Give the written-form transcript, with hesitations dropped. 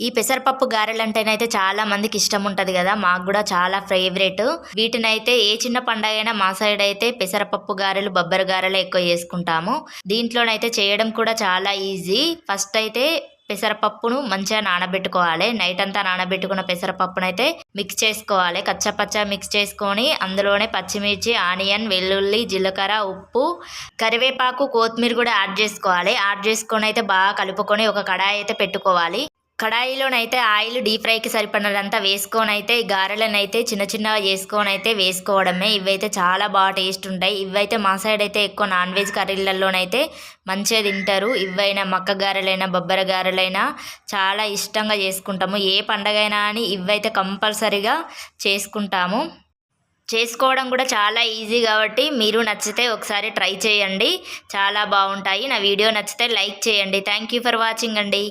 ఈ పెసరపప్పు గారెలంటేనైతే చాలా మందికి ఇష్టం ఉంటుంది కదా, మాకు కూడా చాలా ఫేవరెట్. వీటినైతే ఏ చిన్న పండగ అయినా మా సైడ్ అయితే పెసరపప్పు గారెలు బొబ్బరి గారెలు ఎక్కువ చేసుకుంటాము. దీంట్లోనైతే చేయడం కూడా చాలా ఈజీ. ఫస్ట్ అయితే పెసరపప్పును మంచిగా నానబెట్టుకోవాలి. నైట్ అంతా నానబెట్టుకున్న పెసరపప్పునైతే మిక్స్ చేసుకోవాలి. కచ్చపచ్చ మిక్స్ చేసుకొని అందులోనే పచ్చిమిర్చి, ఆనియన్, వెల్లుల్లి, జీలకర్ర, ఉప్పు, కరివేపాకు, కొత్తిమీర కూడా యాడ్ చేసుకోవాలి. యాడ్ చేసుకొని అయితే బాగా కలుపుకొని ఒక కడాయి అయితే పెట్టుకోవాలి. కడాయిలోనైతే ఆయిల్ డీప్ ఫ్రైకి సరిపడినంతా వేసుకొని అయితే ఈ గారెలను అయితే చిన్న చిన్నగా చేసుకొని అయితే వేసుకోవడమే. ఇవైతే చాలా బాగా టేస్ట్ ఉంటాయి. ఇవైతే మా సైడ్ అయితే ఎక్కువ నాన్ వెజ్ కర్రీలలోనైతే మంచిగా తింటారు. ఇవైనా మక్క గారెలైనా బొబ్బర గారెలైనా చాలా ఇష్టంగా చేసుకుంటాము. ఏ పండగైనా అని ఇవైతే కంపల్సరీగా చేసుకుంటాము. చేసుకోవడం కూడా చాలా ఈజీ కాబట్టి మీరు నచ్చితే ఒకసారి ట్రై చేయండి, చాలా బాగుంటాయి. నా వీడియో నచ్చితే లైక్ చేయండి. థ్యాంక్ యూ ఫర్ వాచింగ్ అండి.